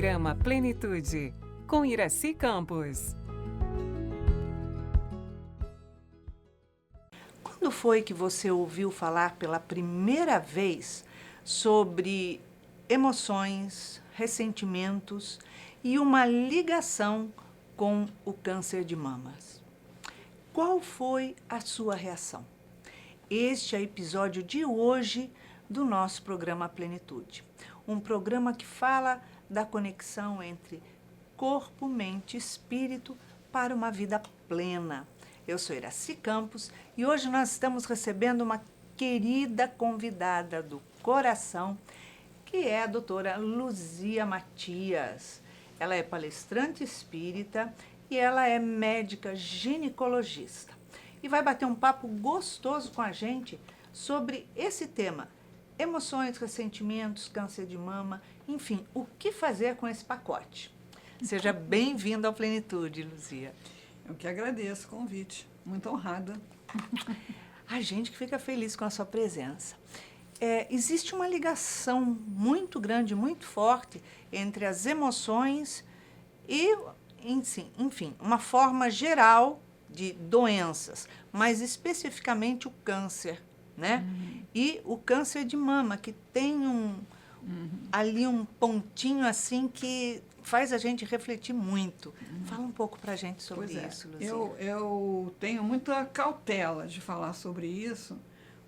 Programa Plenitude, com Iraci Campos. Quando foi que você ouviu falar pela primeira vez sobre emoções, ressentimentos e uma ligação com o câncer de mamas? Qual foi a sua reação? Este é o episódio de hoje do nosso programa Plenitude. Um programa que fala da conexão entre corpo, mente e espírito para uma vida plena. Eu sou Iraci Campos e hoje nós estamos recebendo uma querida convidada do coração, que é a doutora Luzia Matias. Ela é palestrante espírita e ela é médica ginecologista. E vai bater um papo gostoso com a gente sobre esse tema: emoções, ressentimentos, câncer de mama, enfim, o que fazer com esse pacote. Seja bem-vinda ao Plenitude, Luzia. Eu que agradeço o convite, muito honrada. A gente que fica feliz com a sua presença. Existe uma ligação muito grande, muito forte entre as emoções e, enfim, uma forma geral de doenças, mas especificamente o câncer, né? E o câncer de mama, que tem ali um pontinho assim que faz a gente refletir muito. Fala um pouco para a gente sobre isso, Luzia. Eu tenho muita cautela de falar sobre isso,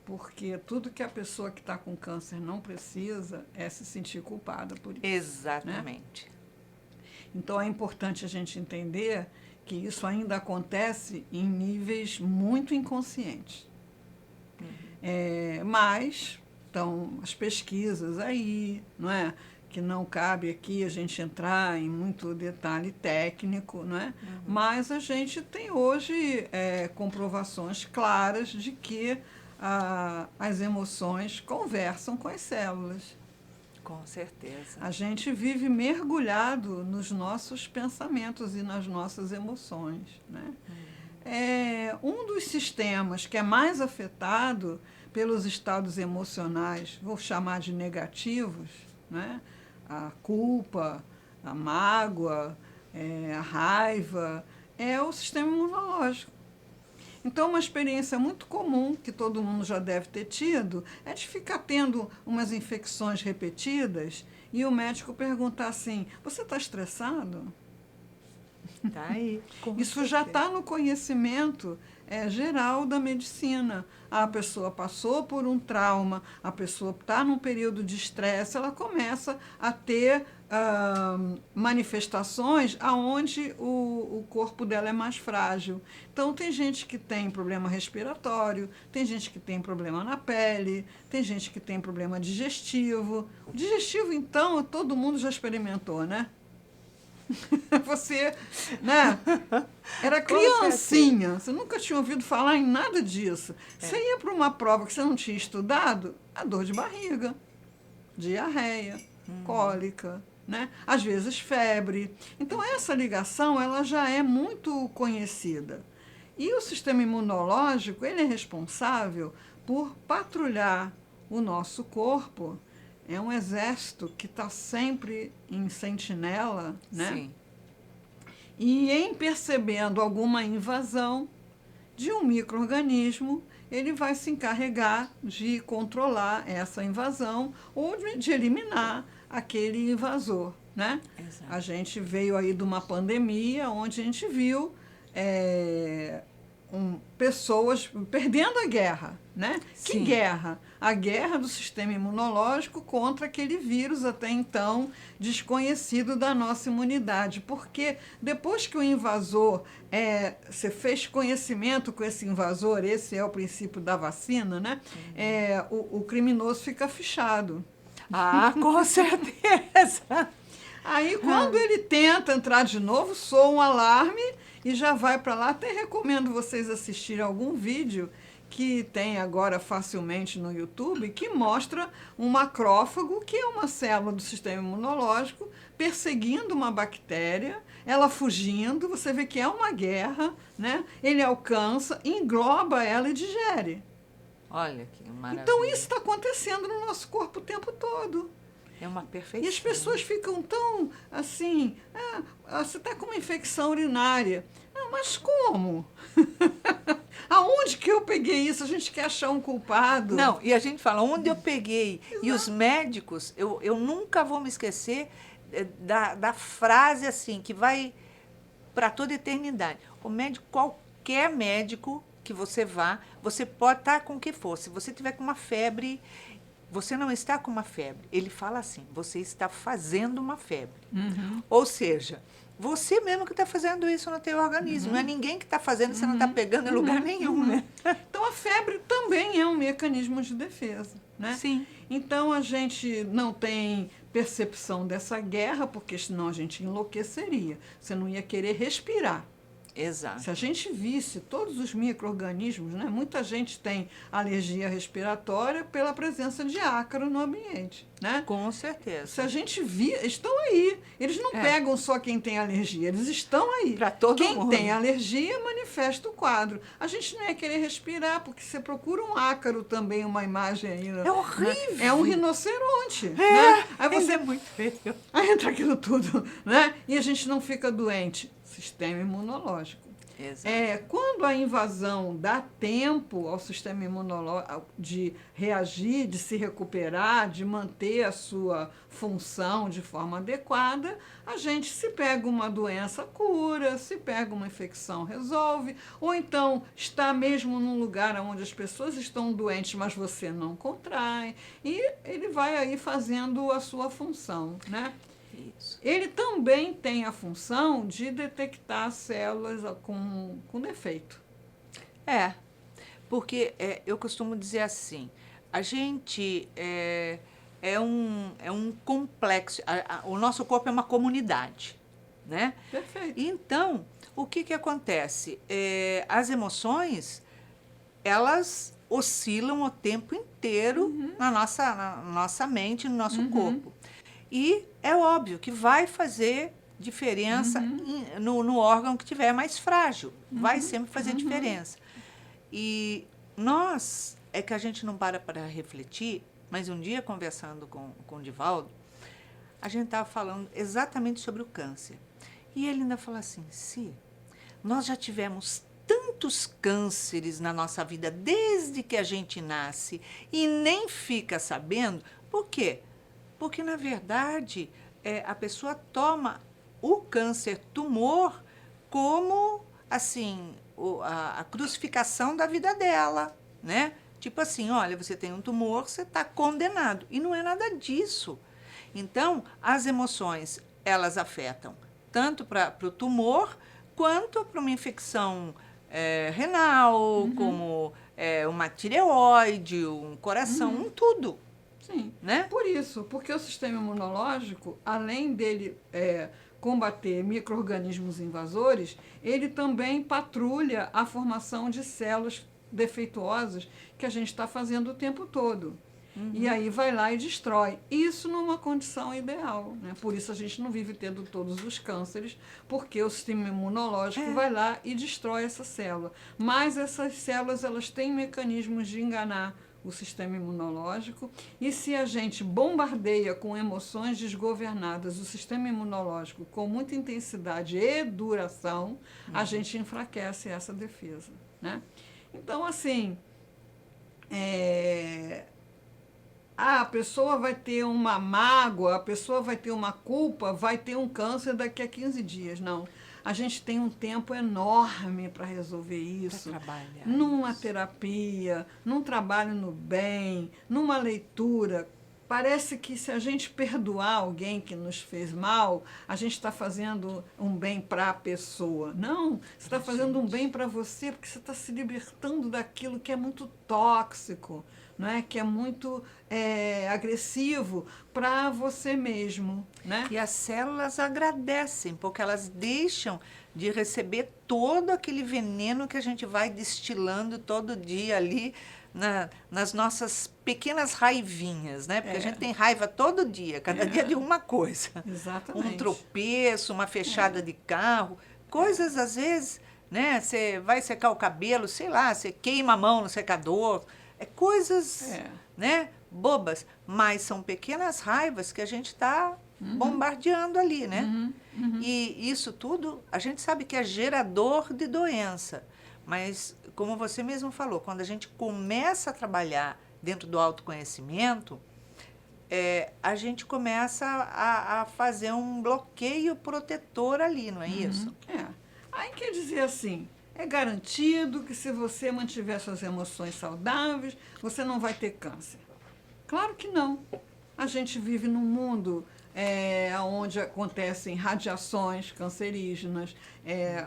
porque tudo que a pessoa que está com câncer não precisa é se sentir culpada por isso. Exatamente. Né? Então é importante a gente entender que isso ainda acontece em níveis muito inconscientes. Mas estão as pesquisas aí, não é? Que não cabe aqui a gente entrar em muito detalhe técnico, não é? Mas a gente tem hoje comprovações claras de que as emoções conversam com as células. Com certeza. A gente vive mergulhado nos nossos pensamentos e nas nossas emoções, né? Um dos sistemas que é mais afetado pelos estados emocionais, vou chamar de negativos, né? A culpa, a mágoa, a raiva, é o sistema imunológico. Então, uma experiência muito comum, que todo mundo já deve ter tido, é de ficar tendo umas infecções repetidas e o médico perguntar assim: você está estressado? Tá aí. Isso já está no conhecimento geral da medicina. A pessoa passou por um trauma, a pessoa está num período de estresse, ela começa a ter manifestações aonde o corpo dela é mais frágil. Então, tem gente que tem problema respiratório, tem gente que tem problema na pele, tem gente que tem problema digestivo. O digestivo, então, todo mundo já experimentou, né? Você, né, era criancinha, você nunca tinha ouvido falar em nada disso. Você ia para uma prova que você não tinha estudado, a dor de barriga, diarreia, cólica, né? Às vezes febre. Então, essa ligação ela já é muito conhecida. E o sistema imunológico ele é responsável por patrulhar o nosso corpo. É um exército que está sempre em sentinela, né? Sim. E em percebendo alguma invasão de um micro-organismo, ele vai se encarregar de controlar essa invasão ou de eliminar aquele invasor, né? Exato. A gente veio aí de uma pandemia onde a gente viu pessoas perdendo a guerra, né? Sim. Que guerra? A guerra do sistema imunológico contra aquele vírus até então desconhecido da nossa imunidade. Porque depois que o invasor, você fez conhecimento com esse invasor, esse é o princípio da vacina, né? O criminoso fica fichado. Ah, com certeza! Aí, quando ele tenta entrar de novo, soa um alarme e já vai para lá. Até recomendo vocês assistirem algum vídeo que tem agora facilmente no YouTube, que mostra um macrófago, que é uma célula do sistema imunológico, perseguindo uma bactéria, ela fugindo, você vê que é uma guerra, né? Ele alcança, engloba ela e digere. Olha que maravilha. Então, isso está acontecendo no nosso corpo o tempo todo. É uma perfeição. E as pessoas ficam tão assim, você está com uma infecção urinária. Ah, mas como? Aonde que eu peguei isso? A gente quer achar um culpado. Não, e a gente fala, onde eu peguei? Exato. E os médicos, eu nunca vou me esquecer da frase assim, que vai para toda a eternidade. O médico, qualquer médico que você vá, você pode estar com o que for. Se você tiver com uma febre, você não está com uma febre. Ele fala assim, você está fazendo uma febre. Uhum. Ou seja, você mesmo que está fazendo isso no teu organismo. Não é ninguém que está fazendo, você não está pegando em lugar nenhum, né? Então, a febre também é um mecanismo de defesa, né? Sim. Então, a gente não tem percepção dessa guerra, porque senão a gente enlouqueceria. Você não ia querer respirar. Exato. Se a gente visse todos os micro-organismos, né? Muita gente tem alergia respiratória pela presença de ácaro no ambiente, né? Com certeza. Se a gente via, estão aí. Eles não pegam só quem tem alergia, eles estão aí. Para todo quem mundo. Quem tem alergia manifesta o quadro. A gente não ia querer respirar, porque você procura um ácaro também, uma imagem aí. É horrível. Né? É um rinoceronte. Né? Aí você é muito feio. Aí entra aquilo tudo, né? E a gente não fica doente. Sistema imunológico. Exato. Quando a invasão dá tempo ao sistema imunológico de reagir, de se recuperar, de manter a sua função de forma adequada, a gente, se pega uma doença, cura, se pega uma infecção, resolve, ou então está mesmo num lugar onde as pessoas estão doentes, mas você não contrai, e ele vai aí fazendo a sua função, né? Isso. Ele também tem a função de detectar células com defeito. Porque eu costumo dizer assim, a gente é um complexo, o nosso corpo é uma comunidade, né? Perfeito. Então, o que acontece? As emoções, elas oscilam o tempo inteiro na nossa mente, no nosso corpo. E é óbvio que vai fazer diferença no órgão que tiver mais frágil. Vai sempre fazer diferença. E nós, é que a gente não para refletir, mas um dia conversando com o Divaldo, a gente estava falando exatamente sobre o câncer. E ele ainda falou assim, nós já tivemos tantos cânceres na nossa vida desde que a gente nasce e nem fica sabendo. Por quê? Porque, na verdade, a pessoa toma o câncer tumor como, assim, a crucificação da vida dela, né? Tipo assim, olha, você tem um tumor, você está condenado. E não é nada disso. Então, as emoções, elas afetam tanto para o tumor, quanto para uma infecção renal, como uma tireoide, um coração, tudo. Sim, né? Por isso, porque o sistema imunológico, além dele combater micro-organismos invasores, ele também patrulha a formação de células defeituosas que a gente está fazendo o tempo todo. E aí vai lá e destrói. Isso numa condição ideal, né? Por isso a gente não vive tendo todos os cânceres, porque o sistema imunológico vai lá e destrói essa célula. Mas essas células, elas têm mecanismos de enganar o sistema imunológico, e se a gente bombardeia com emoções desgovernadas o sistema imunológico com muita intensidade e duração, a gente enfraquece essa defesa, né? Então, assim, a pessoa vai ter uma mágoa, a pessoa vai ter uma culpa, vai ter um câncer daqui a 15 dias. Não. A gente tem um tempo enorme para resolver isso. Pra trabalhar numa terapia, num trabalho no bem, numa leitura. Parece que se a gente perdoar alguém que nos fez mal, a gente está fazendo um bem para a pessoa. Não, você está fazendo um bem para você, porque você está se libertando daquilo que é muito tóxico, não é? Que é muito agressivo para você mesmo, né? E as células agradecem, porque elas deixam de receber todo aquele veneno que a gente vai destilando todo dia ali nas nossas pequenas raivinhas, né? Porque a gente tem raiva todo dia, cada dia de uma coisa. Exatamente. Um tropeço, uma fechada de carro, coisas às vezes, né? Você vai secar o cabelo, sei lá, você queima a mão no secador, coisas né? Bobas, mas são pequenas raivas que a gente está bombardeando ali, né? E isso tudo a gente sabe que é gerador de doença, mas como você mesmo falou, quando a gente começa a trabalhar dentro do autoconhecimento, a gente começa a fazer um bloqueio protetor ali, não é isso? Aí quer dizer assim, é garantido que se você mantiver suas emoções saudáveis, você não vai ter câncer. Claro que não. A gente vive num mundo onde acontecem radiações cancerígenas,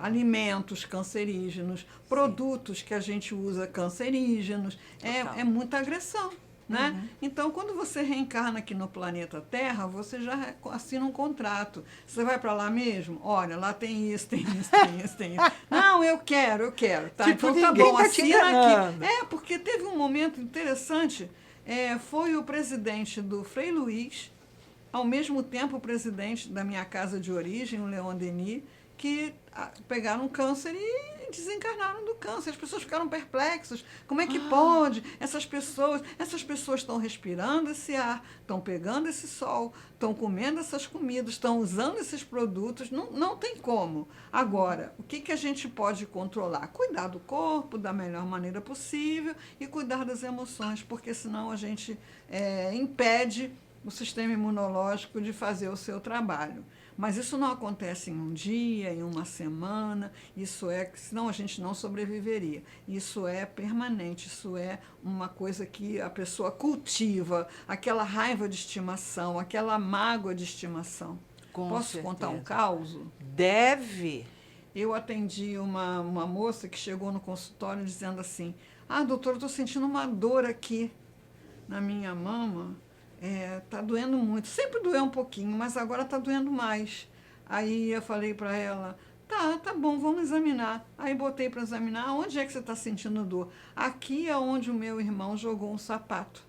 alimentos cancerígenos, produtos que a gente usa cancerígenos, é muita agressão. Né? Então, quando você reencarna aqui no planeta Terra, você já assina um contrato. Você vai para lá mesmo? Olha, lá tem isso, tem isso, tem isso, tem isso. Não, eu quero. Tá? Tipo, então tá ninguém bom, tá te assina enganando. aqui. Porque teve um momento interessante, foi o presidente do Frei Luiz, ao mesmo tempo o presidente da minha casa de origem, o Leon Denis, que pegaram câncer e desencarnaram do câncer. As pessoas ficaram perplexas. Como é que pode? Essas pessoas estão respirando esse ar, estão pegando esse sol, estão comendo essas comidas, estão usando esses produtos. Não tem como. Agora, o que a gente pode controlar? Cuidar do corpo da melhor maneira possível e cuidar das emoções, porque senão a gente impede o sistema imunológico de fazer o seu trabalho. Mas isso não acontece em um dia, em uma semana, senão a gente não sobreviveria. Isso é permanente, isso é uma coisa que a pessoa cultiva, aquela raiva de estimação, aquela mágoa de estimação. Posso contar um caos? Deve. Eu atendi uma moça que chegou no consultório dizendo assim, doutor, eu estou sentindo uma dor aqui na minha mama. Tá doendo muito. Sempre doeu um pouquinho, mas agora tá doendo mais. Aí eu falei para ela, tá bom, vamos examinar. Aí botei para examinar, onde é que você está sentindo dor? Aqui é onde o meu irmão jogou um sapato.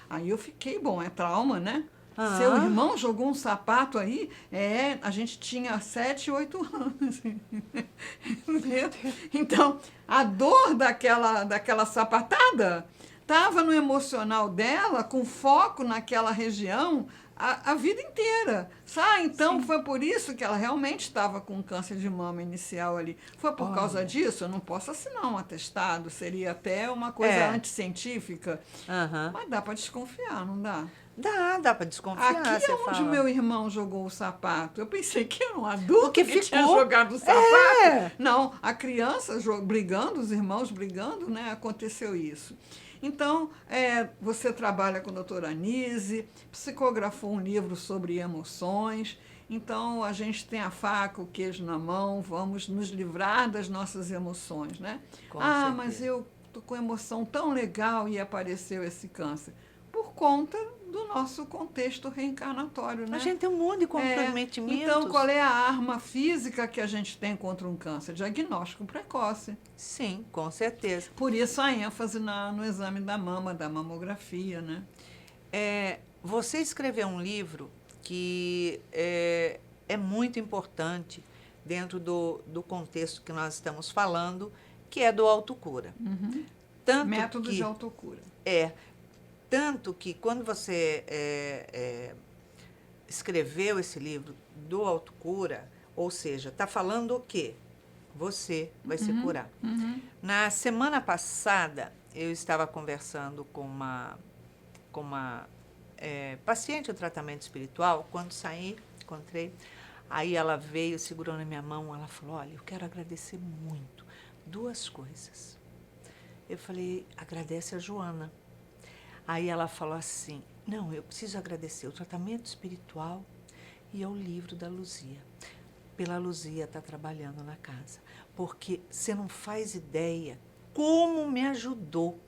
Aí eu fiquei, é trauma, né? Seu irmão jogou um sapato aí? A gente tinha 7, 8 anos. Então, a dor daquela sapatada estava no emocional dela, com foco naquela região, a vida inteira. Então, foi por isso que ela realmente estava com câncer de mama inicial ali. Foi por causa disso? Eu não posso assinar um atestado, seria até uma coisa anticientífica. Mas dá para desconfiar, não dá? Dá para desconfiar. Aqui é onde o meu irmão jogou o sapato. Eu pensei que era um adulto que tinha jogado o sapato. Não, a criança brigando, os irmãos brigando, né? Aconteceu isso. Então, você trabalha com a doutora Anise, psicografou um livro sobre emoções. Então, a gente tem a faca, o queijo na mão, vamos nos livrar das nossas emoções, né? Mas eu estou com emoção tão legal e apareceu esse câncer. Por conta do nosso contexto reencarnatório, né? A gente tem um monte de comprometimentos. Então, qual é a arma física que a gente tem contra um câncer? Diagnóstico precoce. Sim, com certeza. Por isso a ênfase no exame da mama, da mamografia, né? Você escreveu um livro que é muito importante dentro do contexto que nós estamos falando, que é do autocura. Método de autocura. Tanto que quando você escreveu esse livro do autocura, ou seja, está falando o quê? Você vai se curar. Na semana passada, eu estava conversando com uma paciente do tratamento espiritual. Quando saí, encontrei, aí ela veio, segurou na minha mão, ela falou, olha, eu quero agradecer muito 2 coisas. Eu falei, agradece a Joana. Aí ela falou assim, não, eu preciso agradecer o tratamento espiritual e ao livro da Luzia. Pela Luzia estar trabalhando na casa, porque você não faz ideia como me ajudou.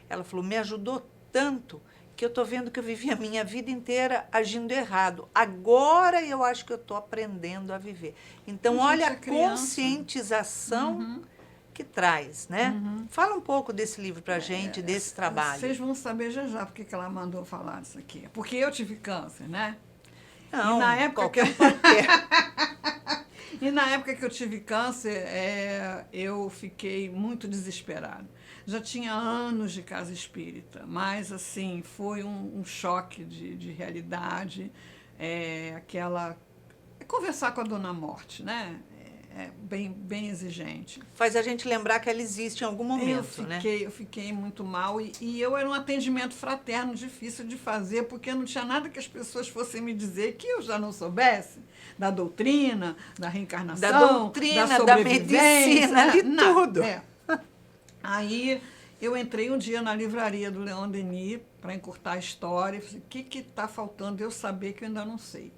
Ela falou, me ajudou tanto que eu estou vendo que eu vivi a minha vida inteira agindo errado. Agora eu acho que eu estou aprendendo a viver. Então, olha a conscientização que traz, né? Fala um pouco desse livro para a gente, desse trabalho. Vocês vão saber já porque que ela mandou falar disso aqui. Porque eu tive câncer, né? Não, e na época que E na época que eu tive câncer, eu fiquei muito desesperada. já tinha anos de casa espírita, mas assim, foi um choque de realidade, aquela... conversar com a Dona Morte, né? Bem exigente. Faz a gente lembrar que ela existe em algum momento, eu fiquei muito mal e eu era um atendimento fraterno difícil de fazer, porque não tinha nada que as pessoas fossem me dizer que eu já não soubesse da doutrina, da reencarnação, da doutrina, da medicina, de tudo. Aí eu entrei um dia na livraria do Leon Denis para encurtar a história e falei, o que está faltando eu saber que eu ainda não sei?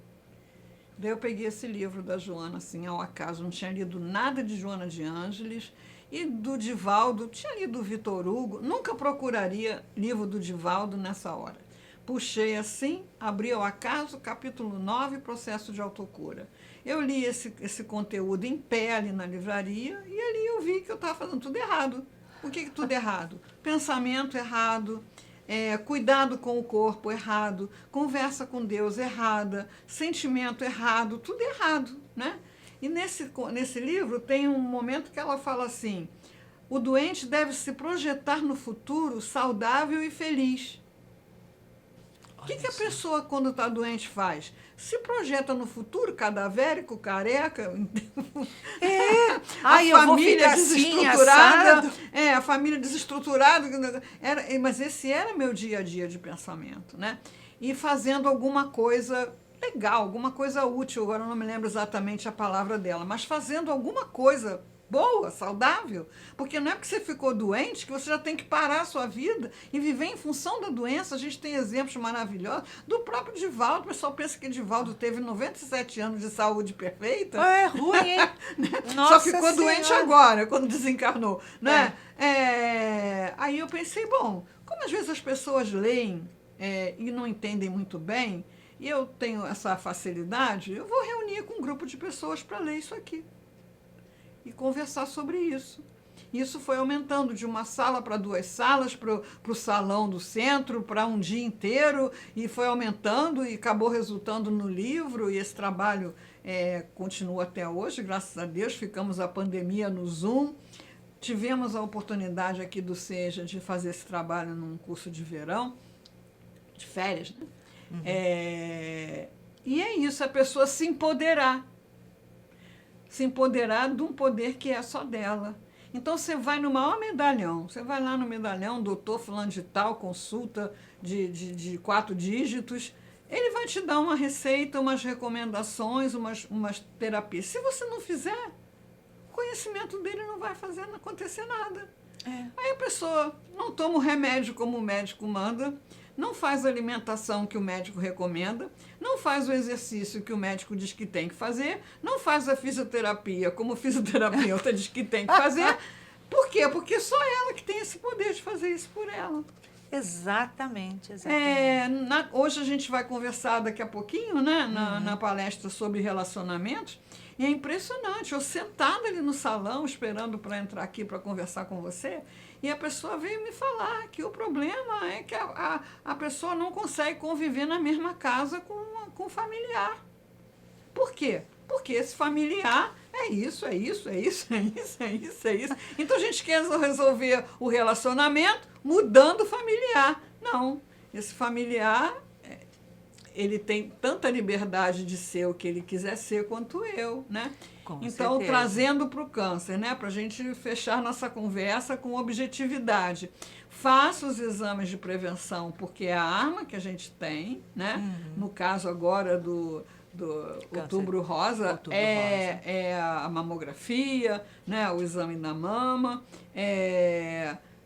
Daí eu peguei esse livro da Joana, assim, ao acaso, não tinha lido nada de Joana de Ângeles, e do Divaldo, tinha lido o Vitor Hugo, nunca procuraria livro do Divaldo nessa hora. Puxei assim, abri ao acaso, capítulo 9, Processo de Autocura. Eu li esse conteúdo em pé ali na livraria, e ali eu vi que eu estava fazendo tudo errado. O que tudo errado? Pensamento errado, cuidado com o corpo errado, conversa com Deus errada, sentimento errado, tudo errado, né? E nesse livro tem um momento que ela fala assim, o doente deve se projetar no futuro saudável e feliz. O que a pessoa, quando está doente, faz? Se projeta no futuro, cadavérico, careca. A família desestruturada. A família desestruturada. Mas esse era meu dia a dia de pensamento, né? E fazendo alguma coisa legal, alguma coisa útil. Agora eu não me lembro exatamente a palavra dela, mas fazendo alguma coisa boa, saudável, porque não é porque você ficou doente que você já tem que parar a sua vida e viver em função da doença. A gente tem exemplos maravilhosos do próprio Divaldo. O pessoal pensa que Divaldo teve 97 anos de saúde perfeita. É ruim, hein? Só ficou doente agora, quando desencarnou, né? Aí eu pensei, bom, como às vezes as pessoas leem e não entendem muito bem, e eu tenho essa facilidade, eu vou reunir com um grupo de pessoas para ler isso aqui e conversar sobre isso. Isso foi aumentando de uma sala para 2 salas, para o salão do centro, para um dia inteiro, e foi aumentando e acabou resultando no livro, e esse trabalho continua até hoje, graças a Deus. Ficamos a pandemia no Zoom, tivemos a oportunidade aqui do SEJA de fazer esse trabalho num curso de verão, de férias, né? Uhum. E é isso, a pessoa se empoderar de um poder que é só dela. Então, você vai no maior medalhão, você vai lá no medalhão, doutor fulano de tal, consulta de 4 dígitos, ele vai te dar uma receita, umas recomendações, umas terapias. Se você não fizer, o conhecimento dele não vai acontecer nada. Aí a pessoa não toma o remédio como o médico manda, não faz a alimentação que o médico recomenda, não faz o exercício que o médico diz que tem que fazer, não faz a fisioterapia como o fisioterapeuta diz que tem que fazer. Por quê? Porque só ela que tem esse poder de fazer isso por ela. Exatamente. Hoje a gente vai conversar daqui a pouquinho, né, na palestra sobre relacionamentos, e é impressionante, eu sentada ali no salão, esperando para entrar aqui para conversar com você, e a pessoa veio me falar que o problema é que a pessoa não consegue conviver na mesma casa com o familiar. Por quê? Porque esse familiar é isso. Então a gente quer resolver o relacionamento mudando o familiar. Não, esse familiar, ele tem tanta liberdade de ser o que ele quiser ser quanto eu, né? Então, certeza. Trazendo para o câncer, né? Para a gente fechar nossa conversa com objetividade. Faça os exames de prevenção, porque é a arma que a gente tem, né? No caso agora do Outubro Rosa, é a mamografia, né? O exame da mama,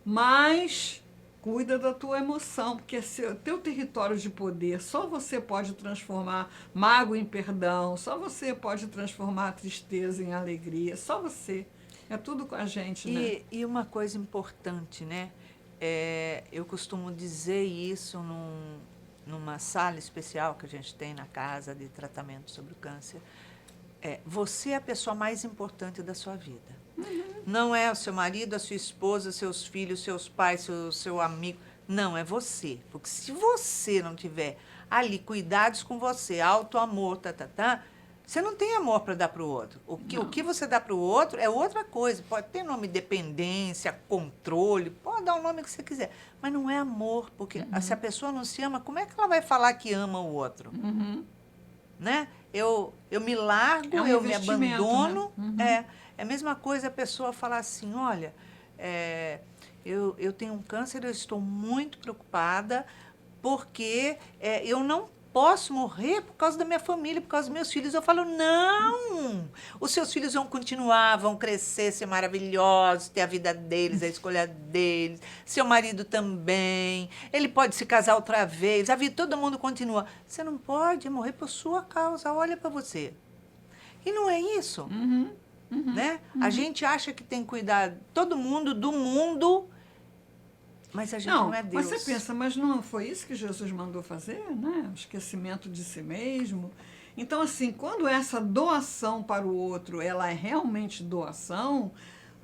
mas cuida da tua emoção, porque é teu território de poder. Só você pode transformar mágoa em perdão, só você pode transformar a tristeza em alegria, só você. É tudo com a gente, né? E uma coisa importante, né? Eu costumo dizer isso numa sala especial que a gente tem na casa de tratamento sobre o câncer. Você é a pessoa mais importante da sua vida. Não é o seu marido, a sua esposa, seus filhos, seus pais, seu amigo. Não, é você. Porque se você não tiver ali cuidados com você, auto-amor, Você não tem amor para dar para o outro. O que você dá para o outro é outra coisa. Pode ter nome dependência, controle, pode dar o nome que você quiser. Mas não é amor, porque se a pessoa não se ama, como é que ela vai falar que ama o outro? Né? Eu me largo, É um eu me investimento, abandono. né? É a mesma coisa a pessoa falar assim, olha, eu tenho um câncer, eu estou muito preocupada porque eu não posso morrer por causa da minha família, por causa dos meus filhos. Eu falo, não! Os seus filhos vão continuar, vão crescer, ser maravilhosos, ter a vida deles, a escolha deles. Seu marido também. Ele pode se casar outra vez. A vida, todo mundo continua. Você não pode morrer por sua causa. Olha para você. E não é isso. Né? A gente acha que tem que cuidar todo mundo do mundo, mas a gente não é Deus. Mas você pensa, mas não foi isso que Jesus mandou fazer, né? O esquecimento de si mesmo. Então, assim, quando essa doação para o outro, ela é realmente doação,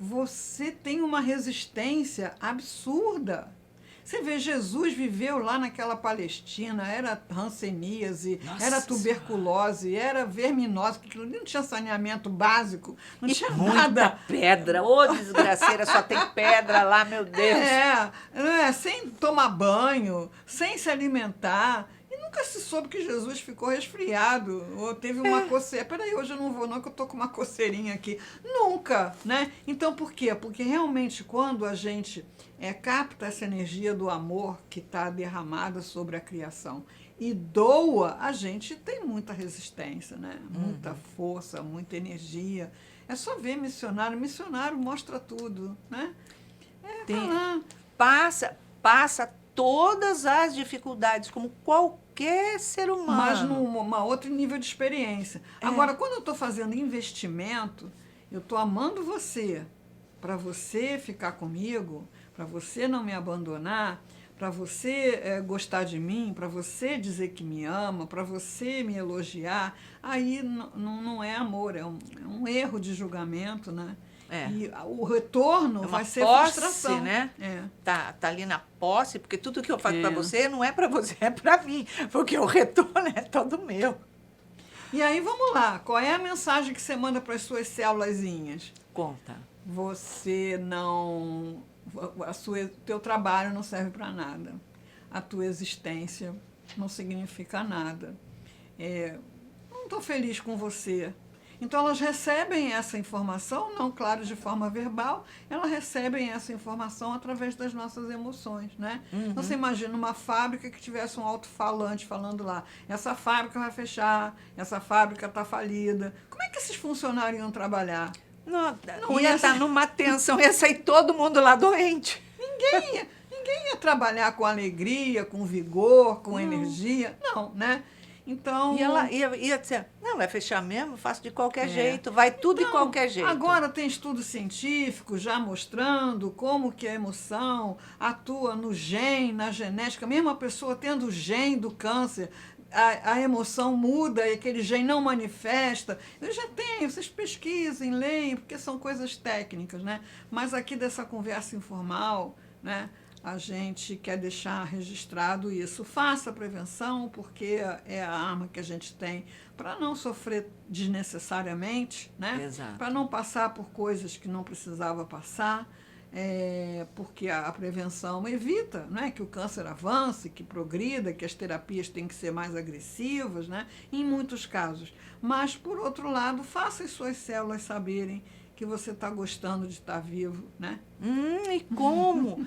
você tem uma resistência absurda. Você vê, Jesus viveu lá naquela Palestina, era hanseníase, era tuberculose, era verminose, porque não tinha saneamento básico, não tinha muita nada. pedra, ô desgraceira, só tem pedra lá, meu Deus. Sem tomar banho, sem se alimentar. E nunca se soube que Jesus ficou resfriado ou teve uma coceira. Peraí, hoje eu não vou não, que eu tô com uma coceirinha aqui. Nunca, né? Então, por quê? Porque realmente quando a gente capta essa energia do amor que está derramada sobre a criação e doa, a gente tem muita resistência, né? Muita força, muita energia. É só ver missionário. Missionário mostra tudo, né? Passa todas as dificuldades, como qualquer ser humano. Mas num outro nível de experiência. Agora, quando eu estou fazendo investimento, eu estou amando você, para você ficar comigo, para você não me abandonar, para você gostar de mim, para você dizer que me ama, para você me elogiar, aí não é amor, é um erro de julgamento, né? E o retorno vai ser posse, frustração, né? Tá ali na posse, porque tudo que eu faço para você não é para você, é para mim, porque o retorno é todo meu. E aí vamos lá, qual é a mensagem que você manda para as suas célulazinhas? Conta. Você não, teu trabalho não serve para nada, a tua existência não significa nada. Não estou feliz com você. Então, elas recebem essa informação, não, claro, de forma verbal, elas recebem essa informação através das nossas emoções, né? Então, você imagina uma fábrica que tivesse um alto-falante falando lá, essa fábrica vai fechar, essa fábrica está falida. Como é que esses funcionários iam trabalhar? Não ia estar numa tensão, ia sair todo mundo lá doente. Ninguém ia trabalhar com alegria, com vigor, com energia, não, né? Então, e ela ia dizer, não, vai fechar mesmo, faço de qualquer jeito, vai tudo de qualquer jeito. Agora tem estudos científicos já mostrando como que a emoção atua no gene, na genética, mesmo a pessoa tendo o gene do câncer, a emoção muda e aquele gene não manifesta. Eu já tenho, vocês pesquisem, leem, porque são coisas técnicas, né? Mas aqui dessa conversa informal, né? A gente quer deixar registrado isso. Faça a prevenção, porque é a arma que a gente tem para não sofrer desnecessariamente, né? Para não passar por coisas que não precisava passar, porque a prevenção evita, né, que o câncer avance, que progrida, que as terapias têm que ser mais agressivas, né, em muitos casos. Mas, por outro lado, faça as suas células saberem que você está gostando de estar vivo, né? E como?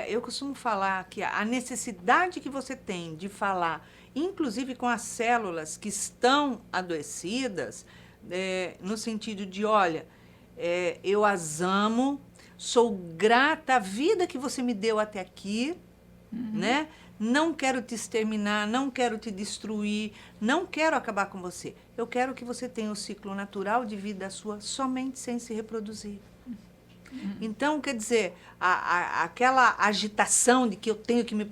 Eu costumo falar que a necessidade que você tem de falar, inclusive com as células que estão adoecidas, no sentido de, olha, eu as amo, sou grata à vida que você me deu até aqui, né? Não quero te exterminar, não quero te destruir, não quero acabar com você. Eu quero que você tenha o ciclo natural de vida sua somente sem se reproduzir. Então, quer dizer, aquela agitação de que eu tenho que me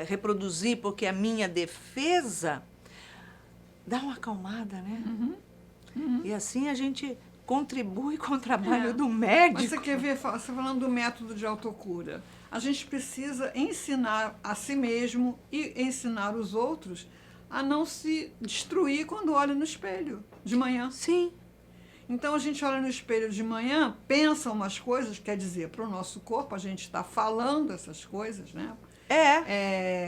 reproduzir porque é a minha defesa, dá uma acalmada, né? E assim a gente contribui com o trabalho do médico. Mas você quer ver, você falando do método de autocura, a gente precisa ensinar a si mesmo e ensinar os outros a não se destruir quando olha no espelho de manhã. Sim. Então a gente olha no espelho de manhã, pensa umas coisas, quer dizer, para o nosso corpo, a gente está falando essas coisas, né?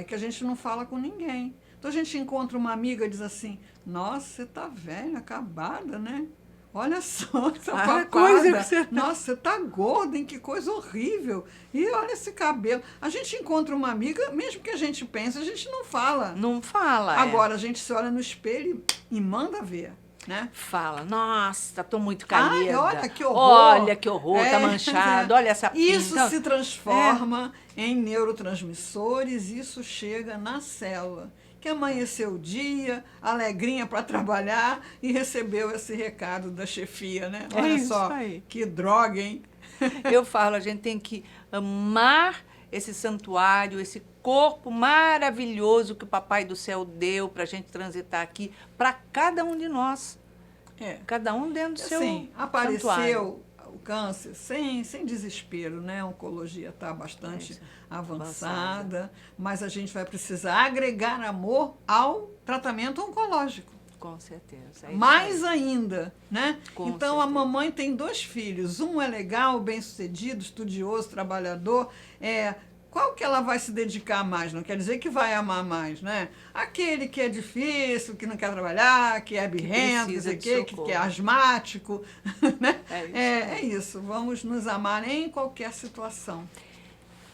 Que a gente não fala com ninguém. Então a gente encontra uma amiga e diz assim: nossa, você tá velha, acabada, né? Olha só essa papada. Coisa que você... Nossa, você tá gorda, hein? Que coisa horrível. E olha esse cabelo. A gente encontra uma amiga, mesmo que a gente pense, a gente não fala. Não fala. Agora a gente se olha no espelho e manda ver. Né? Fala, nossa, tô muito caída. Ai, olha que horror. Olha que horror, tá manchado, olha essa pinta. Isso se transforma em neurotransmissores, isso chega na célula, que amanheceu o dia, alegrinha para trabalhar e recebeu esse recado da chefia, né? Olha só, que droga, hein? Eu falo, a gente tem que amar esse santuário, esse corpo maravilhoso que o Papai do Céu deu para a gente transitar aqui, para cada um de nós. Cada um dentro do seu santuário. Apareceu o câncer sem desespero, né? A oncologia está bastante avançada, mas a gente vai precisar agregar amor ao tratamento oncológico. Com certeza. Mais ainda, né? Então, a mamãe tem 2 filhos. Um é legal, bem-sucedido, estudioso, trabalhador. Qual que ela vai se dedicar mais? Não quer dizer que vai amar mais, né? Aquele que é difícil, que não quer trabalhar, que é birrento, que é asmático. Né? É isso. Vamos nos amar em qualquer situação.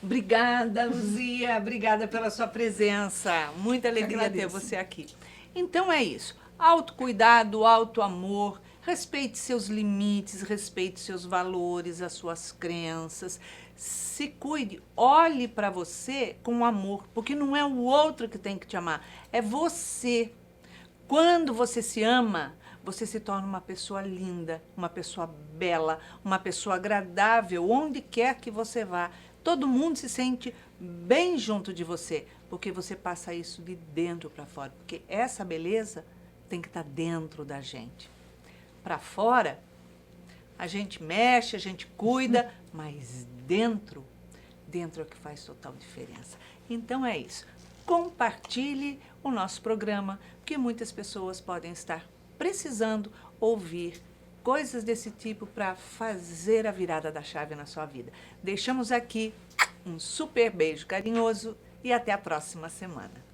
Obrigada, Luzia. Obrigada pela sua presença. Muita alegria ter você aqui. Então é isso. Autocuidado, autoamor, respeite seus limites, respeite seus valores, as suas crenças. Se cuide, olhe para você com amor, porque não é o outro que tem que te amar, é você. Quando você se ama, você se torna uma pessoa linda, uma pessoa bela, uma pessoa agradável, onde quer que você vá. Todo mundo se sente bem junto de você, porque você passa isso de dentro para fora, porque essa beleza tem que estar dentro da gente. Para fora, a gente mexe, a gente cuida, mas dentro é o que faz total diferença. Então é isso. Compartilhe o nosso programa, porque muitas pessoas podem estar precisando ouvir coisas desse tipo para fazer a virada da chave na sua vida. Deixamos aqui um super beijo carinhoso e até a próxima semana.